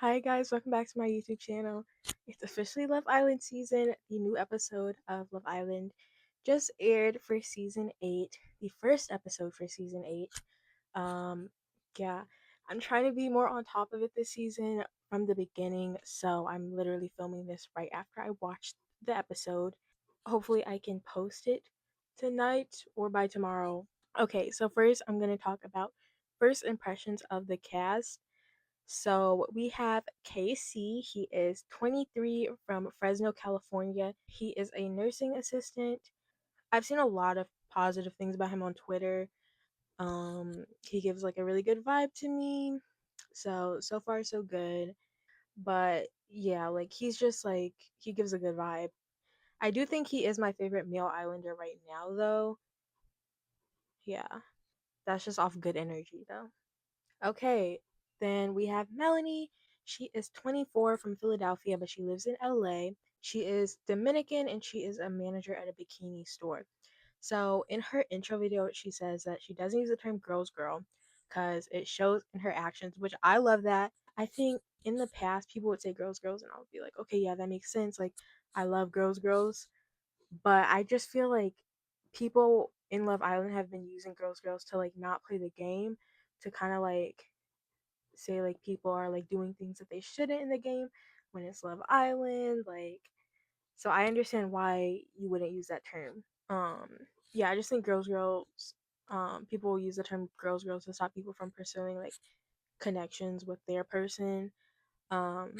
Hi guys, welcome back to my YouTube channel. It's officially Love Island season. The new episode of Love Island just aired for season 8, the first episode for season 8. Um yeah, I'm trying to be more on top of it this season from the beginning, so I'm literally filming this right after I watched the episode. Hopefully I can post it tonight or by tomorrow. Okay, so first I'm going to talk about first impressions of the cast. So we have KC. He is 23 from Fresno, California. He is a nursing assistant. I've seen a lot of positive things about him on Twitter. He gives like a really good vibe to me. So far so good. But yeah, like he's just like he gives a good vibe. I do think he is my favorite male islander right now though. Yeah. That's just off good energy though. Okay, then we have Melanie. She is 24 from Philadelphia, but she lives in LA. She is Dominican and she is a manager at a bikini store. So, in her intro video, she says that she doesn't use the term girls girl because it shows in her actions, which I love that. I think in the past, people would say girls girls, and I would be like, okay, yeah, that makes sense. Like, I love girls girls, but I just feel like people in Love Island have been using girls girls to like not play the game to kind of like say like people are like doing things that they shouldn't in the game when it's Love Island. Like, so I understand why you wouldn't use that term. Um, yeah, I just think girls, girls, people use the term girls, girls to stop people from pursuing like connections with their person, um,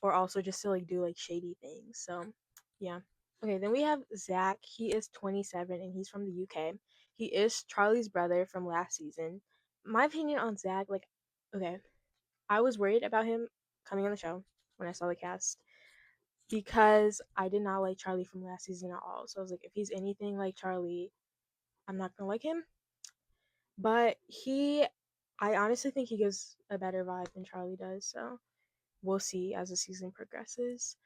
or also just to like do like shady things. So, yeah. Okay, then we have Zach. He is 27 and he's from the UK. He is Charlie's brother from last season. My opinion on Zach, like, okay, I was worried about him coming on the show when I saw the cast because I did not like Charlie from last season at all. So I was like, if he's anything like Charlie, I'm not gonna like him. But I honestly think he gives a better vibe than Charlie does. So we'll see as the season progresses.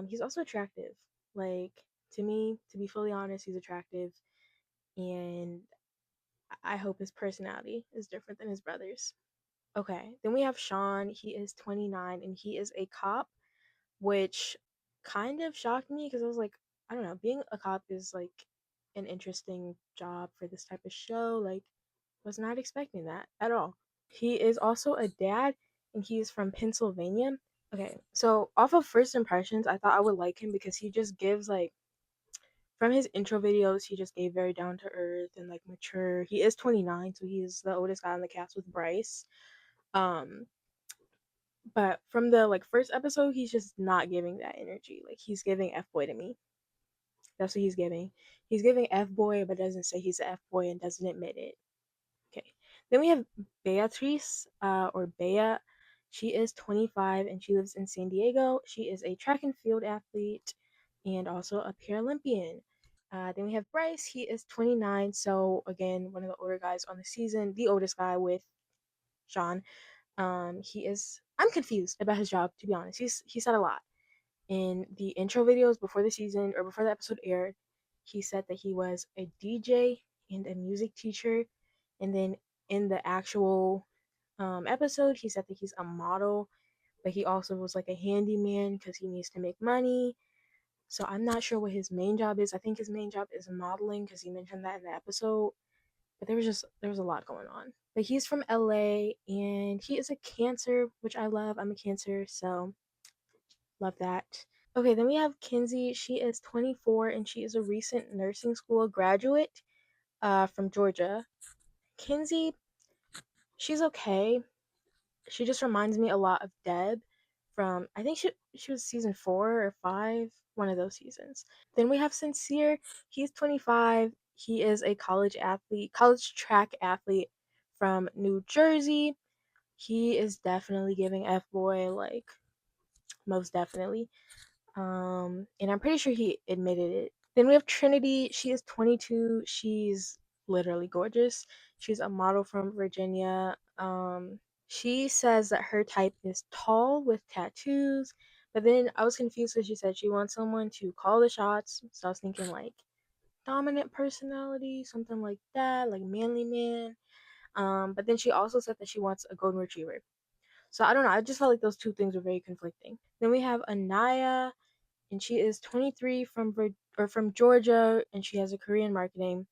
He's also attractive. Like, to me, to be fully honest, he's attractive. And I hope his personality is different than his brother's. Okay, then we have Sean. He is 29 and he is a cop, which kind of shocked me because I was like, I don't know, being a cop is like an interesting job for this type of show. Like, was not expecting that at all. He is also a dad and he is from Pennsylvania. Okay, so off of first impressions, I thought I would like him because he just gives like from his intro videos, he just gave very down to earth and like mature. He is 29, so he is the oldest guy on the cast with Bryce. Um, but from the like first episode, he's just not giving that energy. Like he's giving F boy to me. That's what he's giving. He's giving F boy, but doesn't say he's a F boy and doesn't admit it. Okay. Then we have Beatrice, or Bea. She is 25 and she lives in San Diego. She is a track and field athlete and also a Paralympian. Then we have Bryce. He is 29. So again, one of the older guys on the season, the oldest guy with Sean. He is. I'm confused about his job to be honest. He said a lot in the intro videos before the season or before the episode aired. He said that he was a DJ and a music teacher, and then in the actual episode, he said that he's a model, but he also was like a handyman because he needs to make money. So I'm not sure what his main job is. I think his main job is modeling because he mentioned that in the episode. But there was a lot going on. But he's from LA and he is a Cancer, which I love. I'm a Cancer, so love that. Okay, then we have Kinsey. She is 24 and she is a recent nursing school graduate from Georgia. Kinsey, she's okay. She just reminds me a lot of Deb from, I think she was season 4 or 5, one of those seasons. Then we have Sincere. He's 25. He is a college athlete, college track athlete from New Jersey. He is definitely giving F boy, like most definitely. And I'm pretty sure he admitted it. Then we have Trinity. She is 22. She's literally gorgeous. She's a model from Virginia. She says that her type is tall with tattoos, but then I was confused because she said she wants someone to call the shots. So I was thinking like dominant personality, something like that, like manly man. But then she also said that she wants a golden retriever. So I don't know. I just felt like those two things were very conflicting. Then we have Anaya, and she is 23 from Georgia, and she has a career in marketing.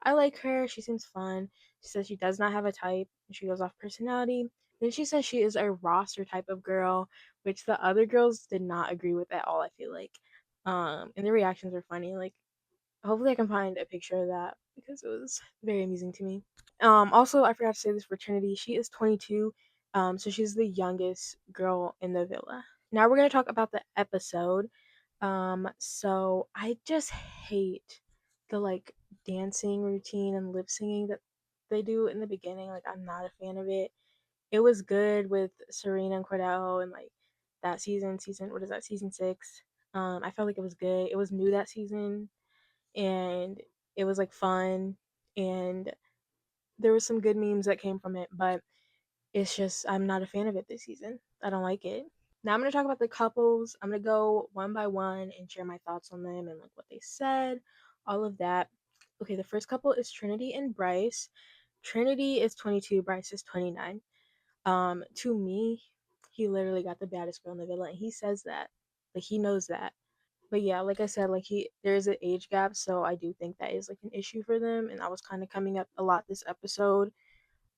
I like her. She seems fun. She says she does not have a type, and she goes off personality. Then she says she is a roster type of girl, which the other girls did not agree with at all. I feel like, and the reactions were funny. Like, hopefully, I can find a picture of that because it was very amusing to me. Also, I forgot to say this for Trinity. She is 22, so she's the youngest girl in the villa. Now we're gonna talk about the episode. So I just hate the like dancing routine and lip singing that they do in the beginning. Like, I'm not a fan of it. It was good with Serena and Cordell and like that season. What is that? Season 6. I felt like it was good. It was new that season, and it was like fun, and there was some good memes that came from it, but it's just I'm not a fan of it this season. I don't like it. Now I'm gonna talk about the couples. I'm gonna go one by one and share my thoughts on them and like what they said, all of that. Okay, the first couple is Trinity and Bryce. Trinity is 22, Bryce is 29. To me, he literally got the baddest girl in the villa, and he says that. Like, he knows that. But yeah, like I said, like there is an age gap, so I do think that is like an issue for them, and that was kind of coming up a lot this episode.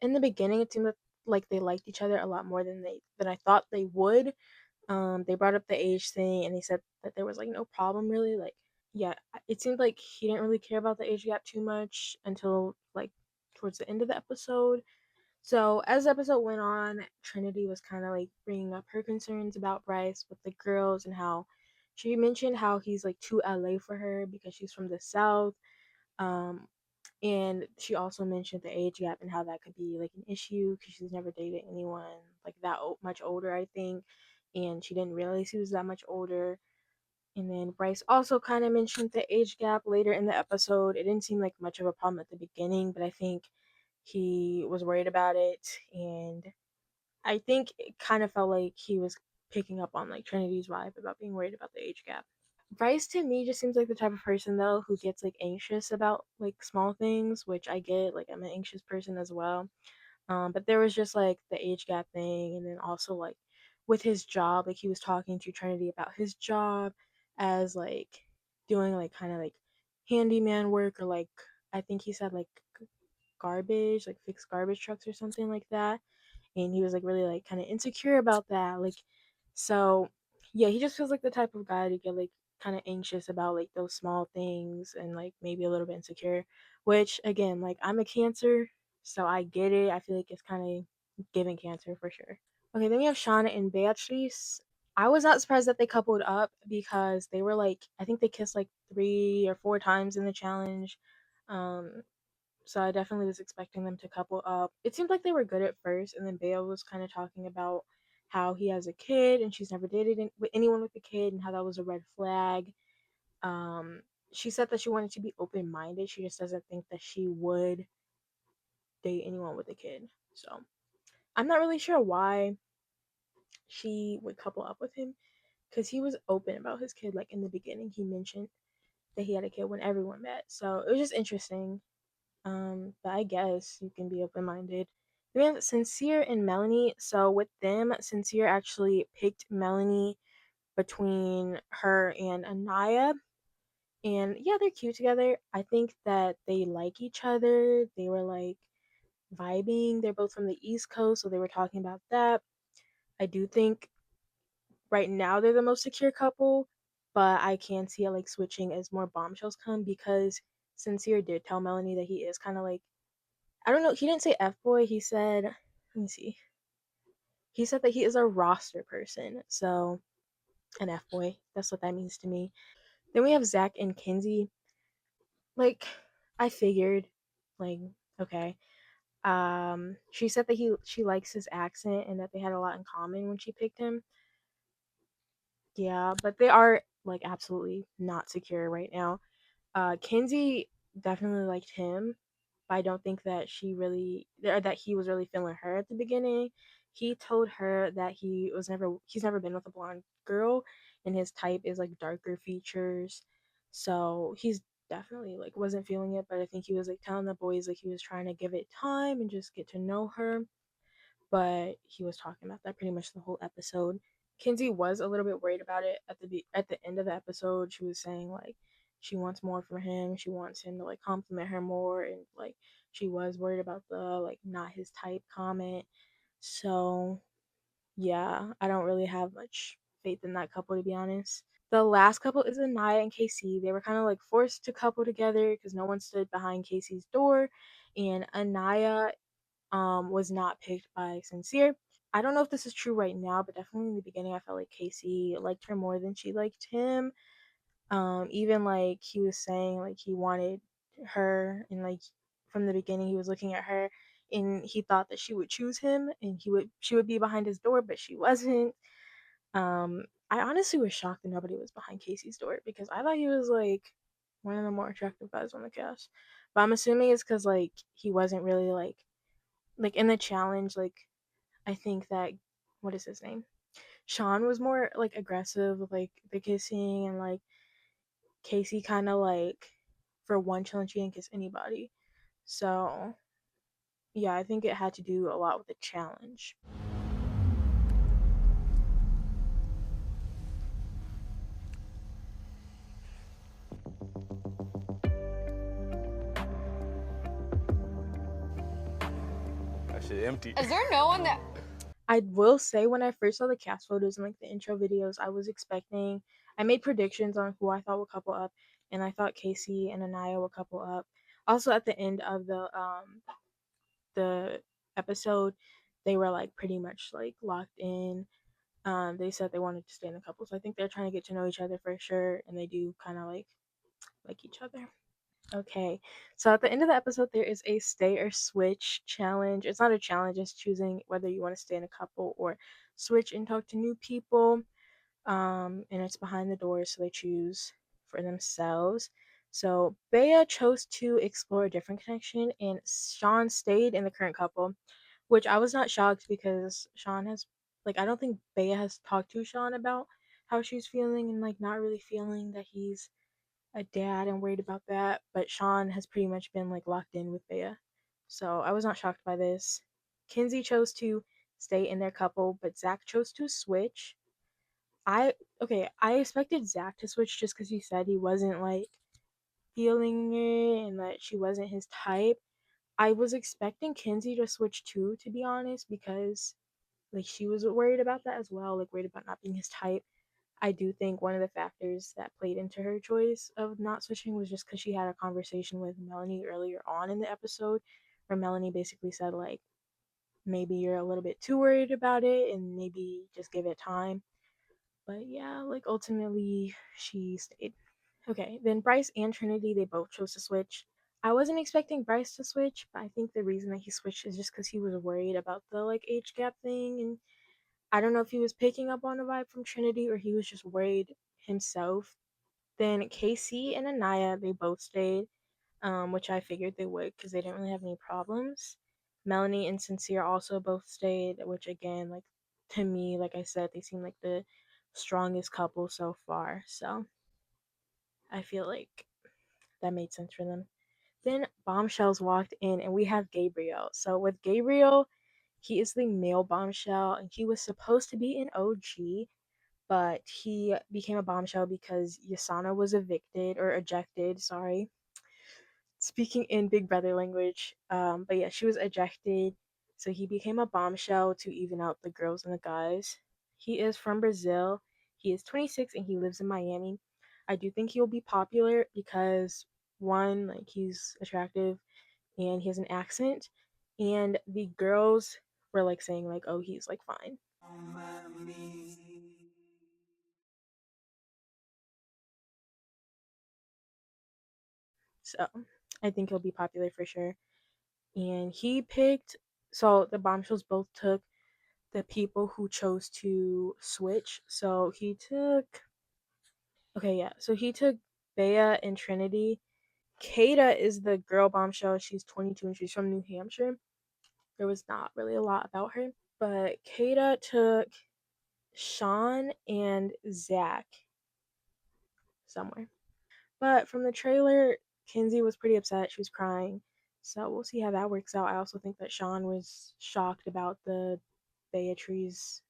In the beginning, it seemed like they liked each other a lot more than I thought they would. They brought up the age thing, and they said that there was like no problem really. Like, yeah, it seemed like he didn't really care about the age gap too much until like towards the end of the episode. So as the episode went on, Trinity was kind of like bringing up her concerns about Bryce with the girls and how she mentioned how he's like too LA for her because she's from the South. Um, and she also mentioned the age gap and how that could be like an issue because she's never dated anyone like that much older, I think. And she didn't realize he was that much older. And then Bryce also kind of mentioned the age gap later in the episode. It didn't seem like much of a problem at the beginning, but I think he was worried about it. And I think it kind of felt like he was picking up on like Trinity's vibe about being worried about the age gap. Bryce to me just seems like the type of person though who gets like anxious about like small things, which I get. Like, I'm an anxious person as well. But there was just like the age gap thing, and then also like with his job, like he was talking to Trinity about his job as like doing like kind of like handyman work, or like I think he said like garbage, like fix garbage trucks or something like that. And he was like really like kind of insecure about that. Like, so yeah, he just feels like the type of guy to get like kind of anxious about like those small things and like maybe a little bit insecure, which again, like I'm a Cancer, so I get it. I feel like it's kind of giving Cancer for sure. Okay, then we have Shauna and Beatrice. I was not surprised that they coupled up because they were like, I think they kissed like 3 or 4 times in the challenge. Um, so I definitely was expecting them to couple up. It seemed like they were good at first, and then Bale was kind of talking about how he has a kid and she's never dated anyone with a kid, and how that was a red flag. Um, she said that she wanted to be open minded. She just doesn't think that she would date anyone with a kid. So I'm not really sure why she would couple up with him because he was open about his kid. Like in the beginning, he mentioned that he had a kid when everyone met. So it was just interesting. But I guess you can be open minded. We have Sincere and Melanie. So with them, Sincere actually picked Melanie between her and Anaya. And yeah, they're cute together. I think that they like each other. They were like vibing. They're both from the East Coast, so they were talking about that. I do think right now they're the most secure couple, but I can see it like switching as more bombshells come because Sincere did tell Melanie that he is kind of like, I don't know. He didn't say F boy. He said, let me see. He said that he is a roster person. So, an F boy. That's what that means to me. Then we have Zach and Kinsey. Like, I figured, like, okay. She said that she likes his accent and that they had a lot in common when she picked him. Yeah, but they are like absolutely not secure right now. Kinsey definitely liked him, but I don't think that she really or that he was really feeling her at the beginning. He told her that he's never been with a blonde girl, and his type is like darker features. So he's definitely like wasn't feeling it, but I think he was like telling the boys like he was trying to give it time and just get to know her. but he was talking about that pretty much the whole episode. Kinsey was a little bit worried about it at the end of the episode. She was saying like she wants more from him. She wants him to like compliment her more, and like she was worried about the like not his type comment. So yeah, I don't really have much faith in that couple, to be honest. The last couple is Anaya and Casey. They were kind of like forced to couple together because no one stood behind Casey's door, and Anaya was not picked by Sincere. I don't know if this is true right now, but definitely in the beginning, I felt like Casey liked her more than she liked him. Even like he was saying like he wanted her, and like from the beginning he was looking at her, and he thought that she would choose him, and she would be behind his door, but she wasn't. I honestly was shocked that nobody was behind Casey's door because I thought he was like one of the more attractive guys on the cast. But I'm assuming it's because like he wasn't really like in the challenge. Like I think that what is his name? Sean was more like aggressive with like the kissing, and like Casey kind of like for one challenge he didn't kiss anybody. So yeah, I think it had to do a lot with the challenge. That shit empty. Is there no one that I will say when I first saw the cast photos and like the intro videos, I was expecting. I made predictions on who I thought would couple up, and I thought Casey and Anaya would couple up. Also, at the end of the episode, they were like pretty much like locked in. They said they wanted to stay in the couple, so I think they're trying to get to know each other for sure, and they do kind of like each other. Okay, so at the end of the episode, there is a stay or switch challenge. It's not a challenge; it's choosing whether you want to stay in a couple or switch and talk to new people. And it's behind the doors, so they choose for themselves. So Bea chose to explore a different connection, and Sean stayed in the current couple, which I was not shocked because Sean has like I don't think Bea has talked to Sean about how she's feeling and like not really feeling that he's a dad and worried about that. But Sean has pretty much been like locked in with Bea, so I was not shocked by this. Kinsey chose to stay in their couple, but Zach chose to switch. I okay, I expected Zach to switch just because he said he wasn't like feeling it and that she wasn't his type. I was expecting Kinsey to switch too, to be honest, because like she was worried about that as well, like worried about not being his type. I do think one of the factors that played into her choice of not switching was just because she had a conversation with Melanie earlier on in the episode, where Melanie basically said like maybe you're a little bit too worried about it and maybe just give it time. But yeah, like ultimately she stayed. Okay, then Bryce and Trinity, they both chose to switch. I wasn't expecting Bryce to switch, but I think the reason that he switched is just because he was worried about the like age gap thing, and I don't know if he was picking up on a vibe from Trinity or he was just worried himself. Then Casey and Anaya, they both stayed, which I figured they would because they didn't really have any problems. Melanie and Sincere also both stayed, which again, like to me, like I said, they seem like the strongest couple so far. So I feel like that made sense for them. Then Bombshells walked in, and we have Gabriel. So with Gabriel, he is the male Bombshell, and he was supposed to be an OG, but he became a Bombshell because Yasana was evicted or ejected. Sorry, speaking in Big Brother language. But yeah, she was ejected, so he became a Bombshell to even out the girls and the guys. He is from Brazil. He is 26 and he lives in Miami. I do think he'll be popular because one, like he's attractive and he has an accent, and the girls were like saying like, "Oh, he's like fine." So I think he'll be popular for sure. And he picked, so the Bombshells both took the people who chose to switch. So he took, okay, yeah. So he took Bea and Trinity. Kata is the girl Bombshell. She's 22 and she's from New Hampshire. There was not really a lot about her. But Kata took Sean and Zach somewhere. But from the trailer, Kinsey was pretty upset. She was crying. So we'll see how that works out. I also think that Sean was shocked about the Beatrice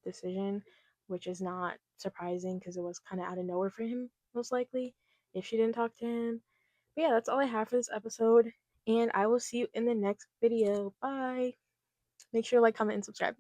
decision, which is not surprising because it was kind of out of nowhere for him, most likely, if she didn't talk to him. But yeah, that's all I have for this episode, and I will see you in the next video. Bye. Make sure to like, comment, and subscribe.